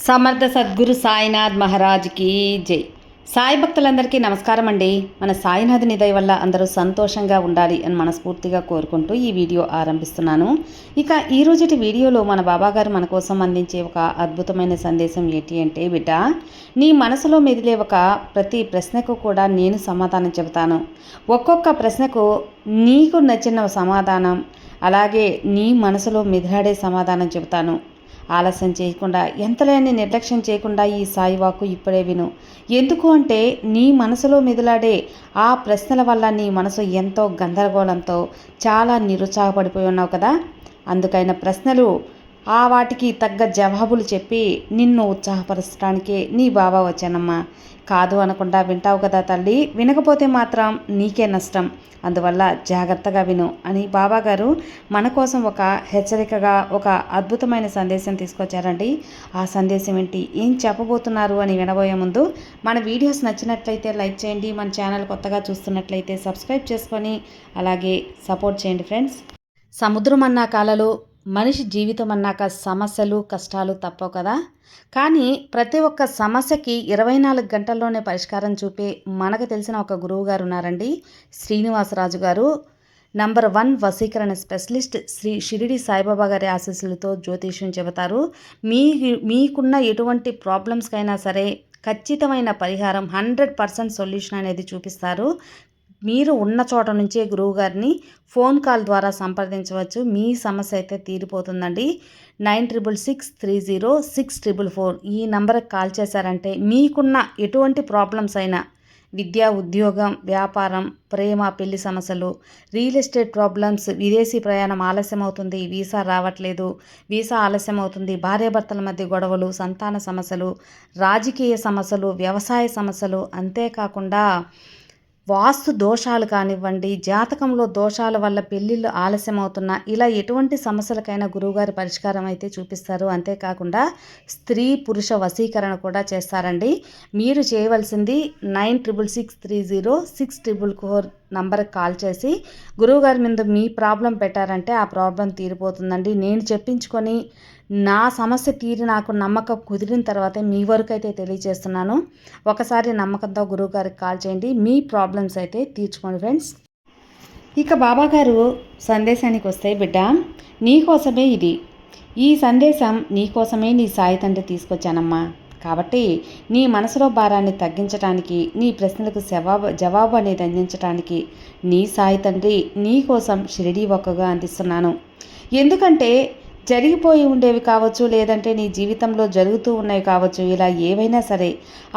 సమర్థ సద్గురు సాయినాథ్ మహారాజ్కి జై. సాయి భక్తులందరికీ నమస్కారం అండి. మన సాయినాథుని దయ వల్ల అందరూ సంతోషంగా ఉండాలి అని మనస్ఫూర్తిగా కోరుకుంటూ ఈ వీడియో ఆరంభిస్తున్నాను. ఇక ఈరోజుటి వీడియోలో మన బాబాగారు మన కోసం అందించే ఒక అద్భుతమైన సందేశం ఏంటి అంటే, బిడ్డ, నీ మనసులో మెదిలే ఒక ప్రతి ప్రశ్నకు కూడా నేను సమాధానం చెబుతాను. ఒక్కొక్క ప్రశ్నకు నీకు నచ్చిన సమాధానం, అలాగే నీ మనసులో మెదిలాడే సమాధానం చెబుతాను. ఆలస్యం చేయకుండా, ఎంతలేని నిర్లక్ష్యం చేయకుండా ఈ సాయి వాక్కు ఇప్పుడే విను. ఎందుకు అంటే, నీ మనసులో మెదిలాడే ఆ ప్రశ్నల వల్ల నీ మనసు ఎంతో గందరగోళంతో చాలా నిరుత్సాహపడిపోయి ఉన్నావు కదా. అందుకైన ప్రశ్నలు, వాటికి తగ్గ జవాబులు చెప్పి నిన్ను ఉత్సాహపరచడానికే నీ బాబా వచ్చానమ్మా. కాదు అనకుండా వింటావు కదా తల్లి. వినకపోతే మాత్రం నీకే నష్టం. అందువల్ల జాగ్రత్తగా విను అని బాబాగారు మన కోసం ఒక హెచ్చరికగా ఒక అద్భుతమైన సందేశం తీసుకొచ్చారండి. ఆ సందేశం ఏంటి, ఏం చెప్పబోతున్నారు అని వినబోయే ముందు మన వీడియోస్ నచ్చినట్లయితే లైక్ చేయండి. మన ఛానల్ కొత్తగా చూస్తున్నట్లయితే సబ్స్క్రైబ్ చేసుకొని అలాగే సపోర్ట్ చేయండి ఫ్రెండ్స్. సముద్రం అన్నా కాలలో, మనిషి జీవితం అన్నాక సమస్యలు కష్టాలు తప్పవు కదా. కానీ ప్రతి ఒక్క సమస్యకి 24 గంటల్లోనే పరిష్కారం చూపే మనకు తెలిసిన ఒక గురువు గారు ఉన్నారండి. శ్రీనివాసరాజు గారు, నంబర్ 1 వశీకరణ స్పెషలిస్ట్. శ్రీ షిరిడి సాయిబాబా గారి ఆశీస్సులతో జ్యోతిష్యం చెబుతారు. మీకున్న ఎటువంటి ప్రాబ్లమ్స్కైనా సరే ఖచ్చితమైన పరిహారం, 100% సొల్యూషన్ అనేది చూపిస్తారు. మీరు ఉన్న చోట నుంచే గురువుగారిని ఫోన్ కాల్ ద్వారా సంప్రదించవచ్చు. మీ సమస్య అయితే తీరిపోతుందండి. 96630644 ఈ నంబర్కి కాల్ చేశారంటే మీకున్న ఎటువంటి ప్రాబ్లమ్స్ అయినా, విద్య, ఉద్యోగం, వ్యాపారం, ప్రేమ, పెళ్లి సమస్యలు, రియల్ ఎస్టేట్ ప్రాబ్లమ్స్, విదేశీ ప్రయాణం ఆలస్యం అవుతుంది, వీసా రావట్లేదు, వీసా ఆలస్యం అవుతుంది, భార్యాభర్తల మధ్య గొడవలు, సంతాన సమస్యలు, రాజకీయ సమస్యలు, వ్యవసాయ సమస్యలు, అంతేకాకుండా వాస్తు దోషాలు కానివ్వండి, జాతకంలో దోషాల వల్ల పెళ్ళిళ్ళు ఆలస్యం అవుతున్నా, ఇలా ఎటువంటి సమస్యలకైనా గురువుగారి పరిష్కారం అయితే చూపిస్తారు. అంతేకాకుండా స్త్రీ పురుష వశీకరణ కూడా చేస్తారండి. మీరు చేయవలసింది 96630644 నంబర్కి కాల్ చేసి గురువుగారి మీద మీ ప్రాబ్లం పెట్టారంటే ఆ ప్రాబ్లం తీరిపోతుందండి. నేను చెప్పించుకొని నా సమస్య తీరి నాకు నమ్మకం కుదిరిన తర్వాతే మీ వరకు అయితే తెలియజేస్తున్నాను. ఒకసారి నమ్మకంతో గురువుగారికి కాల్ చేయండి, మీ ప్రాబ్లమ్స్ అయితే తీర్చుకోండి ఫ్రెండ్స్. ఇక బాబాగారు సందేశానికి వస్తే, బిడ్డ, నీకోసమే ఇది. ఈ సందేశం నీకోసమే నీ సాయి తండ్రి తీసుకొచ్చానమ్మా. కాబట్టి నీ మనసులో భారాన్ని తగ్గించడానికి, నీ ప్రశ్నలకు జవాబు అనేది అందించడానికి నీ సాయి తండ్రి నీ కోసం షిరిడీ ఒక్కగా అందిస్తున్నాను. ఎందుకంటే జరిగిపోయి ఉండేవి కావచ్చు, లేదంటే నీ జీవితంలో జరుగుతూ ఉన్నవి కావచ్చు, ఇలా ఏవైనా సరే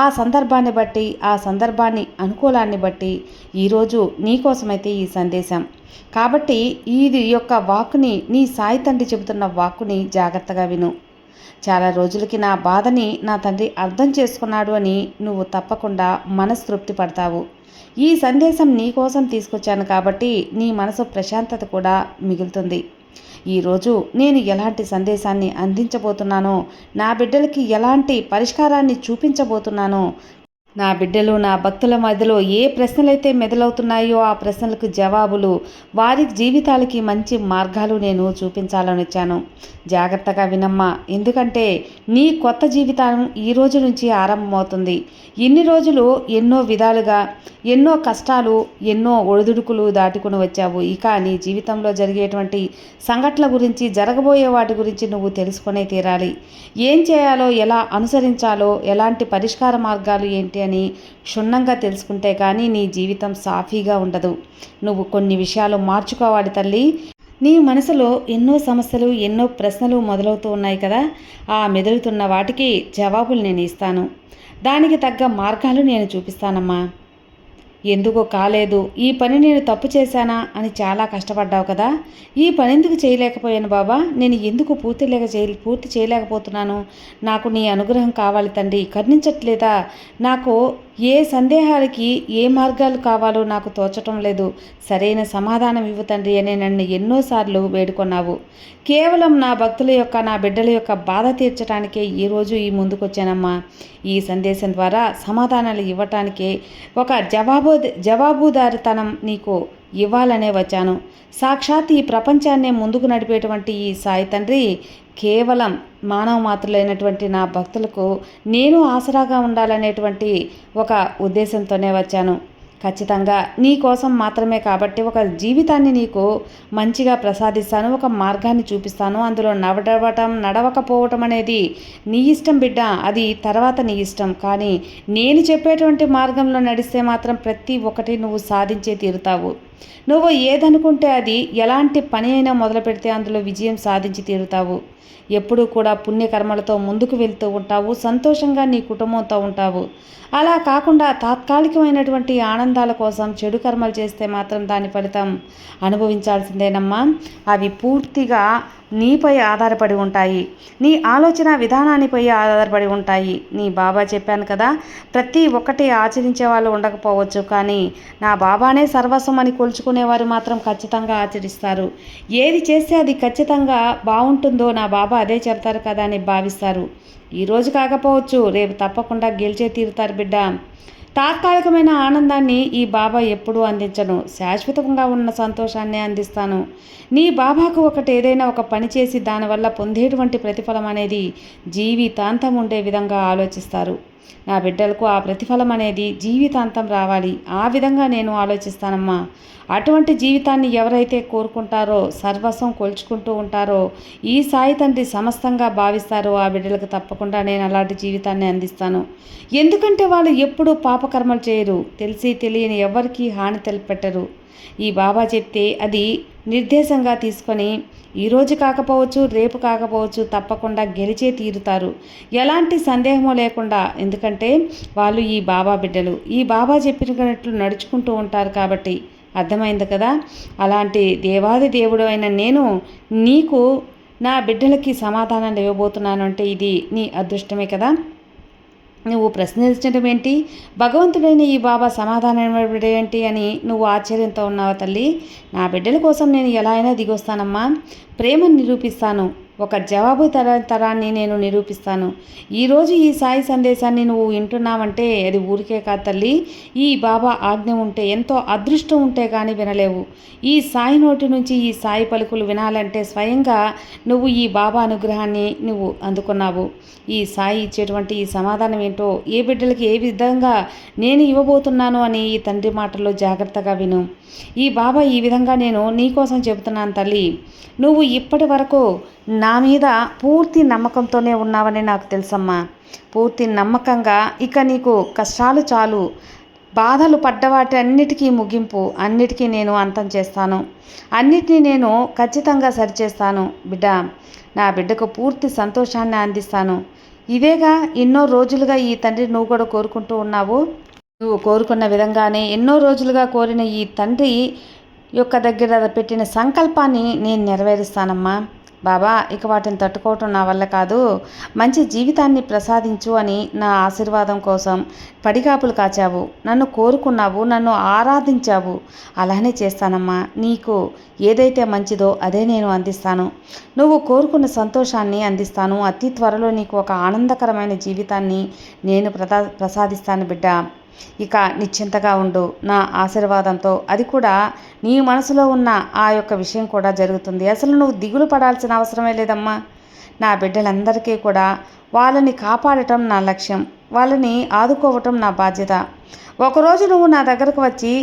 ఆ సందర్భాన్ని బట్టి, ఆ సందర్భాన్ని అనుకూలాన్ని బట్టి ఈరోజు నీకోసమైతే ఈ సందేశం. కాబట్టి ఇది యొక్క వాక్కుని, నీ సాయి తండ్రి చెబుతున్న వాక్కుని జాగ్రత్తగా విను. చాలా రోజులకి నా బాధని నా తండ్రి అర్థం చేసుకున్నాడు అని నువ్వు తప్పకుండా మనస్తృప్తి పడతావు. ఈ సందేశం నీ కోసం తీసుకొచ్చాను కాబట్టి నీ మనసు ప్రశాంతత కూడా మిగులుతుంది. ఈరోజు నేను ఎలాంటి సందేశాన్ని అందించబోతున్నానో, నా బిడ్డలకి ఎలాంటి పరిష్కారాన్ని చూపించబోతున్నానో, నా బిడ్డలు, నా భక్తుల మధ్యలో ఏ ప్రశ్నలైతే మెదలవుతున్నాయో ఆ ప్రశ్నలకు జవాబులు, వారి జీవితాలకి మంచి మార్గాలు నేను చూపించాలని వచ్చాను. జాగ్రత్తగా వినమ్మా. ఎందుకంటే నీ కొత్త జీవితం ఈ రోజు నుంచి ఆరంభమవుతుంది. ఇన్ని రోజులు ఎన్నో విధాలుగా ఎన్నో కష్టాలు, ఎన్నో ఒడిదుడుకులు దాటుకుని వచ్చావు. ఇక నీ జీవితంలో జరిగేటువంటి సంఘటనల గురించి, జరగబోయే వాటి గురించి నువ్వు తెలుసుకునే తీరాలి. ఏం చేయాలో, ఎలా అనుసరించాలో, ఎలాంటి పరిష్కార మార్గాలు ఏంటి అని క్షుణ్ణంగా తెలుసుకుంటే కానీ నీ జీవితం సాఫీగా ఉండదు. నువ్వు కొన్ని విషయాలు మార్చుకోవాలి తల్లి. నీ మనసులో ఎన్నో సమస్యలు, ఎన్నో ప్రశ్నలు మొదలవుతూ ఉన్నాయి కదా. ఆ మెదులుతున్న వాటికి జవాబులు నేను ఇస్తాను. దానికి తగ్గ మార్గాలు నేను చూపిస్తానమ్మా. ఎందుకో కాలేదు, ఈ పని నేను తప్పు చేశానా అని చాలా కష్టపడ్డావు కదా. ఈ పని ఎందుకు చేయలేకపోయాను బాబా, నేను ఎందుకు పూర్తి చేయలేకపోతున్నాను, నాకు నీ అనుగ్రహం కావాలి తండ్రి, కరుణించట్లేదా, నాకు ఏ సందేహాలకి ఏ మార్గాలు కావాలో నాకు తోచటం లేదు, సరైన సమాధానం ఇవ్వు తండ్రి అని నన్ను ఎన్నోసార్లు వేడుకొన్నావు. కేవలం నా భక్తుల యొక్క, నా బిడ్డల యొక్క బాధ తీర్చడానికే ఈరోజు ముందుకొచ్చానమ్మా. ఈ సందేశం ద్వారా సమాధానాలు ఇవ్వటానికే, ఒక జవాబు జవాబుదారితనం నీకు ఇవ్వాలనే వచ్చాను. సాక్షాత్ ఈ ప్రపంచాన్నే ముందుకు నడిపేటువంటి ఈ సాయి తండ్రి కేవలం మానవ మాతృలైనటువంటి నా భక్తులకు నేను ఆసరాగా ఉండాలనేటువంటి ఒక ఉద్దేశంతోనే వచ్చాను. ఖచ్చితంగా నీ కోసం మాత్రమే కాబట్టి ఒక జీవితాన్ని నీకు మంచిగా ప్రసాదిస్తాను, ఒక మార్గాన్ని చూపిస్తాను. అందులో నడవకపోవటం అనేది నీ ఇష్టం బిడ్డ, అది తర్వాత నీ ఇష్టం. కానీ నేను చెప్పేటువంటి మార్గంలో నడిస్తే మాత్రం ప్రతి ఒక్కటి నువ్వు సాధించే తీరుతావు. నువ్వు ఏదనుకుంటే అది, ఎలాంటి పని అయినా మొదలు పెడితే అందులో విజయం సాధించి తీరుతావు. ఎప్పుడూ కూడా పుణ్యకర్మలతో ముందుకు వెళ్తూ ఉంటావు, సంతోషంగా నీ కుటుంబంతో ఉంటావు. అలా కాకుండా తాత్కాలికమైనటువంటి ఆనందాల కోసం చెడు కర్మలు చేస్తే మాత్రం దాని ఫలితం అనుభవించాల్సిందేనమ్మా. అవి పూర్తిగా నీపై ఆధారపడి ఉంటాయి, నీ ఆలోచన విధానానిపై ఆధారపడి ఉంటాయి. నీ బాబా చెప్పాను కదా, ప్రతి ఒక్కటి ఆచరించే వాళ్ళు ఉండకపోవచ్చు, కానీ నా బాబానే సర్వస్వం అని కొలుచుకునేవారు మాత్రం ఖచ్చితంగా ఆచరిస్తారు. ఏది చేస్తే అది ఖచ్చితంగా బాగుంటుందో నా బాబా అదే చెప్తారు కదా అని భావిస్తారు. ఈరోజు కాకపోవచ్చు, రేపు తప్పకుండా గెలిచే తీరుతారు బిడ్డ. తాత్కాలికమైన ఆనందాన్ని ఈ బాబా ఎప్పుడూ అందించను, శాశ్వతంగా ఉన్న సంతోషాన్ని అందిస్తాను. నీ బాబాకు ఏదైనా ఒక పని చేసి దానివల్ల పొందేటువంటి ప్రతిఫలం అనేది జీవితాంతం ఉండే విధంగా ఆలోచిస్తారు. నా బిడ్డలకు ఆ ప్రతిఫలం అనేది జీవితాంతం రావాలి, ఆ విధంగా నేను ఆలోచిస్తానమ్మా. అటువంటి జీవితాన్ని ఎవరైతే కోరుకుంటారో, సర్వస్వం కొలుచుకుంటూ ఉంటారో, ఈ సాయి తండ్రి సమస్తంగా భావిస్తారో ఆ బిడ్డలకు తప్పకుండా నేను అలాంటి జీవితాన్ని అందిస్తాను. ఎందుకంటే వాళ్ళు ఎప్పుడూ పాపకర్మలు చేయరు, తెలిసి తెలియని ఎవరికీ హాని తలపెట్టరు. ఈ బాబా చెప్తే అది నిర్దేశంగా తీసుకొని ఈరోజు కాకపోవచ్చు, రేపు కాకపోవచ్చు, తప్పకుండా గెలిచే తీరుతారు, ఎలాంటి సందేహము లేకుండా. ఎందుకంటే వాళ్ళు ఈ బాబా బిడ్డలు, ఈ బాబా చెప్పినట్లు నడుచుకుంటూ ఉంటారు కాబట్టి. అర్థమైంది కదా? అలాంటి దేవాది దేవుడు అయిన నేను నీకు, నా బిడ్డలకి సమాధానం ఇవ్వబోతున్నాను అంటే ఇది నీ అదృష్టమే కదా. నువ్వు ప్రశ్నించడం ఏంటి, భగవంతుడైన ఈ బాబా సమాధానం ఏంటి అని నువ్వు ఆశ్చర్యంతో ఉన్నావు తల్లి. నా బిడ్డల కోసం నేను ఎలా అయినా దిగొస్తానమ్మా, ప్రేమను నిరూపిస్తాను, ఒక తరాన్ని నేను నిరూపిస్తాను. ఈరోజు ఈ సాయి సందేశాన్ని నువ్వు వింటున్నావంటే అది ఊరికే కాదు తల్లి, ఈ బాబా ఆజ్ఞ ఉంటే, ఎంతో అదృష్టం ఉంటే కానీ వినలేవు. ఈ సాయి నోటి నుంచి ఈ సాయి పలుకులు వినాలంటే స్వయంగా నువ్వు ఈ బాబా అనుగ్రహాన్ని నువ్వు అందుకున్నావు. ఈ సాయి ఇచ్చేటువంటి ఈ సమాధానం ఏంటో, ఏ బిడ్డలకి ఏ విధంగా నేను ఇవ్వబోతున్నాను అని ఈ తండ్రి మాటల్లో జాగ్రత్తగా విను. ఈ బాబా ఈ విధంగా నేను నీకోసం చెబుతున్నాను తల్లి. నువ్వు ఇప్పటి వరకు నా మీద పూర్తి నమ్మకంతోనే ఉన్నావని నాకు తెలుసమ్మా. పూర్తి నమ్మకంగా ఇక నీకు కష్టాలు చాలు, బాధలు పడ్డవాటి అన్నిటికీ ముగింపు, అన్నిటికీ నేను అంతం చేస్తాను, అన్నిటినీ నేను ఖచ్చితంగా సరిచేస్తాను బిడ్డ. నా బిడ్డకు పూర్తి సంతోషాన్ని అందిస్తాను. ఇవేగా ఎన్నో రోజులుగా ఈ తండ్రి నువ్వు కూడా కోరుకుంటూ ఉన్నావు. నువ్వు కోరుకున్న విధంగానే ఎన్నో రోజులుగా కోరిన ఈ తండ్రి యొక్క దగ్గర పెట్టిన సంకల్పాన్ని నేను నెరవేరుస్తానమ్మా. బాబా ఇక వాటిని తట్టుకోవటం నా వల్ల కాదు, మంచి జీవితాన్ని ప్రసాదించు అని నా ఆశీర్వాదం కోసం పడిగాపులు కాచావు, నన్ను కోరుకున్నావు, నన్ను ఆరాధించావు. అలానే చేస్తానమ్మా. నీకు ఏదైతే మంచిదో అదే నేను అందిస్తాను. నువ్వు కోరుకున్న సంతోషాన్ని అందిస్తాను. అతి త్వరలో నీకు ఒక ఆనందకరమైన జీవితాన్ని నేను ప్రసాదిస్తాను బిడ్డ. ఇక నిశ్చింతగా ఉండు నా ఆశీర్వాదంతో. అది కూడా నీ మనసులో ఉన్న ఆ యొక్క విషయం కూడా జరుగుతుంది. అసలు నువ్వు దిగులు పడాల్సిన అవసరమే లేదమ్మా. నా బిడ్డలందరికీ కూడా వాళ్ళని కాపాడటం నా లక్ష్యం, వాళ్ళని ఆదుకోవటం నా బాధ్యత. ఒకరోజు నువ్వు నా దగ్గరకు వచ్చి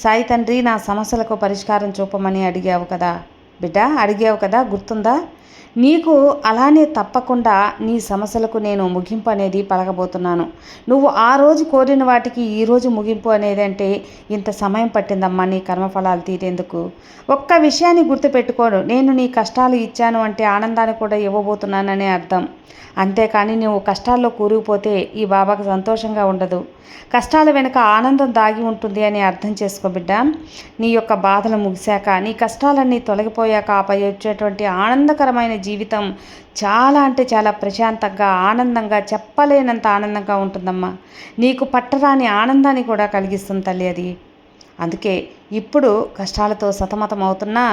సాయి తండ్రి నా సమస్యలకు పరిష్కారం చూపమని అడిగావు కదా బిడ్డ, అడిగావు కదా, గుర్తుందా? నీకు అలానే తప్పకుండా నీ సమస్యలకు నేను ముగింపు అనేది పలకబోతున్నాను. నువ్వు ఆ రోజు కోరిన వాటికి ఈరోజు ముగింపు అనేది అంటే ఇంత సమయం పట్టిందమ్మా నీ కర్మఫలాలు తీరేందుకు. ఒక్క విషయాన్ని గుర్తుపెట్టుకోను, నేను నీ కష్టాలు ఇచ్చాను అంటే ఆనందాన్ని కూడా ఇవ్వబోతున్నాననే అర్థం. అంతేకాని నువ్వు కష్టాల్లో కూరుకుపోతే ఈ బాబాకు సంతోషంగా ఉండదు. కష్టాల వెనుక ఆనందం దాగి ఉంటుంది అని అర్థం చేసుకో బిడ్డ. నీ యొక్క బాధలు ముగిశాక, నీ కష్టాలన్నీ తొలగిపోయాక ఆపై వచ్చేటువంటి ఆనందకరమైన జీవితం చాలా అంటే చాలా ప్రశాంతంగా, ఆనందంగా, చెప్పలేనంత ఆనందంగా ఉంటుందమ్మా. నీకు పట్టరాని ఆనందాన్ని కూడా కలిగిస్తుంది తల్లి అది. అందుకే ఇప్పుడు కష్టాలతో సతమతం అవుతున్నా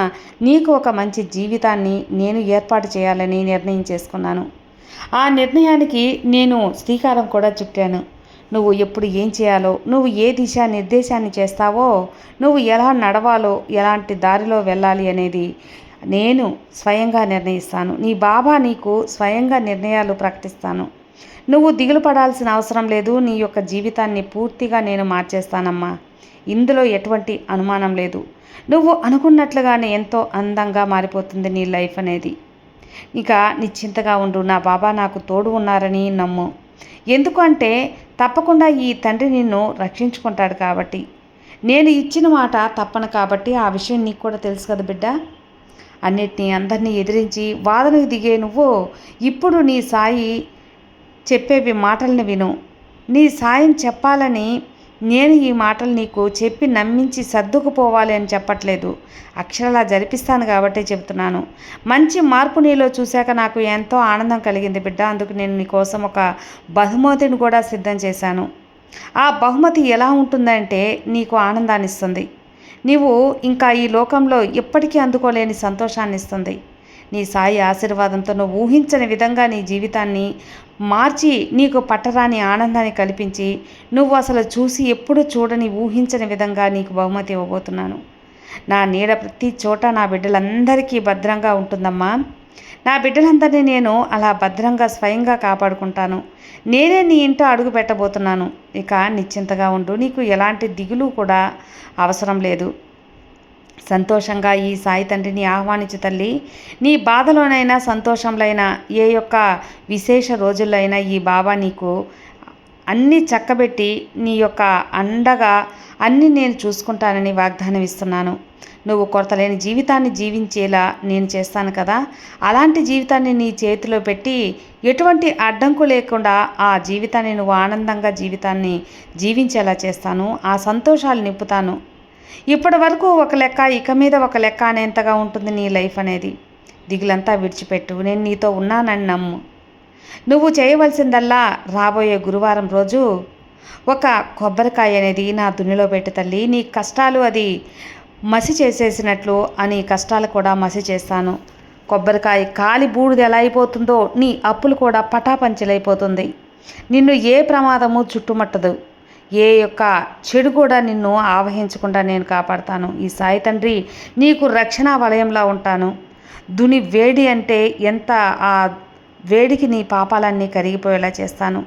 నీకు ఒక మంచి జీవితాన్ని నేను ఏర్పాటు చేయాలని నిర్ణయం చేసుకున్నాను. ఆ నిర్ణయానికి నేను శ్రీకారం కూడా చుట్టాను. నువ్వు ఎప్పుడు ఏం చేయాలో, నువ్వు ఏ దిశా నిర్దేశాన్ని చేస్తావో, నువ్వు ఎలా నడవాలో, ఎలాంటి దారిలో వెళ్ళాలి అనేది నేను స్వయంగా నిర్ణయిస్తాను. నీ బాబా నీకు స్వయంగా నిర్ణయాలు ప్రకటిస్తాను. నువ్వు దిగులు పడాల్సిన అవసరం లేదు. నీ యొక్క జీవితాన్ని పూర్తిగా నేను మార్చేస్తానమ్మా. ఇందులో ఎటువంటి అనుమానం లేదు. నువ్వు అనుకున్నట్లుగానే ఎంతో అందంగా మారిపోతుంది నీ లైఫ్ అనేది. ఇక నిశ్చింతగా ఉండు. నా బాబా నాకు తోడు ఉన్నారని నమ్ము. ఎందుకంటే తప్పకుండా ఈ తండ్రి నిన్ను రక్షించుకుంటాడు కాబట్టి. నేను ఇచ్చిన మాట తప్పను కాబట్టి ఆ విషయం నీకు కూడా తెలుసు కదా బిడ్డ. అన్నిటినీ అందరినీ ఎదిరించి వాదనకు దిగే నువ్వు ఇప్పుడు నీ సాయి చెప్పేవి మాటలను విను. నీ సాయం చెప్పాలని నేను ఈ మాటలు నీకు చెప్పి నమ్మించి సర్దుకుపోవాలి అని చెప్పట్లేదు. అక్షరాలా జరిపిస్తాను కాబట్టి చెబుతున్నాను. మంచి మార్పు నీలో చూశాక నాకు ఎంతో ఆనందం కలిగింది బిడ్డ. అందుకు నేను నీకోసం ఒక బహుమతిని కూడా సిద్ధం చేశాను. ఆ బహుమతి ఎలా ఉంటుందంటే నీకు ఆనందాన్ని ఇస్తుంది. నీవు ఇంకా ఈ లోకంలో ఎప్పటికీ అందుకోలేని సంతోషాన్ని ఇస్తుంది. నీ సాయి ఆశీర్వాదంతో నువ్వు ఊహించని విధంగా నీ జీవితాన్ని మార్చి నీకు పట్టరాని ఆనందాన్ని కల్పించి నువ్వు అసలు చూసి ఎప్పుడు చూడని ఊహించని విధంగా నీకు బహుమతి ఇవ్వబోతున్నాను. నా నీడ ప్రతి చోట నా బిడ్డలందరికీ భద్రంగా ఉంటుందమ్మా. నా బిడ్డలందరినీ నేను అలా భద్రంగా స్వయంగా కాపాడుకుంటాను. నేనే నీ ఇంట అడుగు పెట్టబోతున్నాను. ఇక నిశ్చింతగా ఉండు. నీకు ఎలాంటి దిగులు కూడా అవసరం లేదు. సంతోషంగా ఈ సాయి తండ్రిని ఆహ్వానించు తల్లి. నీ బాధలోనైనా సంతోషంలో అయినా ఏ యొక్క విశేష రోజుల్లో అయినా ఈ బాబా నీకు అన్నీ చక్కబెట్టి నీ యొక్క అండగా అన్నీ నేను చూసుకుంటానని వాగ్దానం ఇస్తున్నాను. నువ్వు కొరతలేని జీవితాన్ని జీవించేలా నేను చేస్తాను కదా. అలాంటి జీవితాన్ని నీ చేతిలో పెట్టి ఎటువంటి అడ్డంకు లేకుండా ఆ జీవితాన్ని నువ్వు ఆనందంగా జీవితాన్ని జీవించేలా చేస్తాను. ఆ సంతోషాలు నింపుతాను. ఇప్పటి వరకు ఒక లెక్క, ఇక మీద ఒక లెక్క అనేంతగా ఉంటుంది నీ లైఫ్ అనేది. దిగులంతా విడిచిపెట్టు. నేను నీతో ఉన్నానని నమ్ము. నువ్వు చేయవలసిందల్లా రాబోయే గురువారం రోజు ఒక కొబ్బరికాయ అనేది నా దునిలో పెట్టు తల్లి. నీ కష్టాలు అది మసి చేసేసినట్లు అని కష్టాలు కూడా మసి చేస్తాను. కొబ్బరికాయ కాలి బూడిద ఎలా అయిపోతుందో నీ అప్పులు కూడా పటాపంచలైపోతుంది. నిన్ను ఏ ప్రమాదము చుట్టుముట్టదు. ఏ యొక్క చెడు కూడా నిన్ను ఆవహించకుండా నేను కాపాడతాను. ఈ సాయి తండ్రి నీకు రక్షణ వలయంలా ఉంటాను. దుని వేడి అంటే ఎంత ఆ వేడికి నీ పాపాలన్నీ కరిగిపోయేలా చేస్తాను.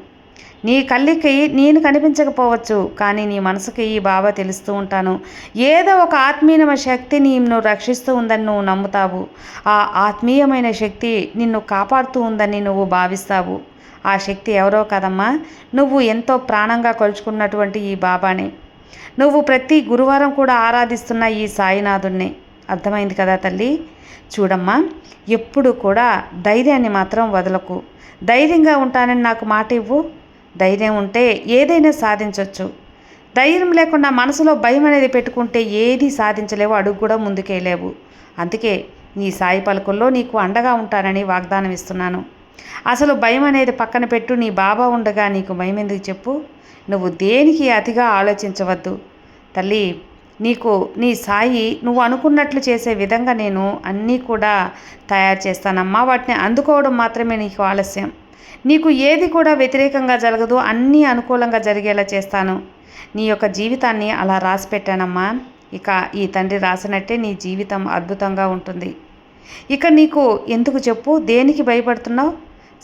నీ కళ్ళకి నేను కనిపించకపోవచ్చు, కానీ నీ మనసుకి ఈ బాబా తెలుస్తూ ఉంటాను. ఏదో ఒక ఆత్మీయమైన శక్తి నిన్ను రక్షిస్తూ ఉందని నువ్వు నమ్ముతావు. ఆ ఆత్మీయమైన శక్తి నిన్ను కాపాడుతూ ఉందని నువ్వు భావిస్తావు. ఆ శక్తి ఎవరో కదమ్మా, నువ్వు ఎంతో ప్రాణంగా కొలుచుకున్నటువంటి ఈ బాబానే. నువ్వు ప్రతి గురువారం కూడా ఆరాధిస్తున్న ఈ సాయినాథుణ్ణి. అర్థమైంది కదా తల్లి. చూడమ్మా, ఎప్పుడు కూడా ధైర్యాన్ని మాత్రం వదలకు. ధైర్యంగా ఉంటానని నాకు మాట ఇవ్వు. ధైర్యం ఉంటే ఏదైనా సాధించవచ్చు. ధైర్యం లేకుండా మనసులో భయం అనేది పెట్టుకుంటే ఏది సాధించలేవు, అడుగు కూడా ముందుకేయలేవు. అందుకే నీ సాయి పలుకుల్లో నీకు అండగా ఉంటానని వాగ్దానం ఇస్తున్నాను. అసలు భయం అనేది పక్కన పెట్టు. నీ బాబా ఉండగా నీకు భయం ఎందుకు చెప్పు. నువ్వు దేనికి అతిగా ఆలోచించవద్దు తల్లి. నీకు నీ సాయి నువ్వు అనుకున్నట్లు చేసే విధంగా నేను అన్నీ కూడా తయారు చేస్తానమ్మా. వాటిని అందుకోవడం మాత్రమే నీకు ఆలస్యం. నీకు ఏది కూడా వ్యతిరేకంగా జరగదు, అన్నీ అనుకూలంగా జరిగేలా చేస్తాను. నీ యొక్క జీవితాన్ని అలా రాసి పెట్టానమ్మా. ఇక ఈ తండ్రి రాసినట్టే నీ జీవితం అద్భుతంగా ఉంటుంది. ఇక నీకు ఎందుకు చెప్పు, దేనికి భయపడుతున్నావు?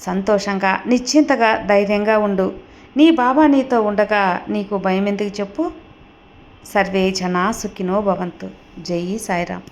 సంతోషంగా, నిశ్చింతగా, ధైర్యంగా ఉండు. నీ బాబా నీతో ఉండగా నీకు భయం ఎందుకు చెప్పు. సర్వే జనా సుఖినో భవంతు. జై సాయిరామ్.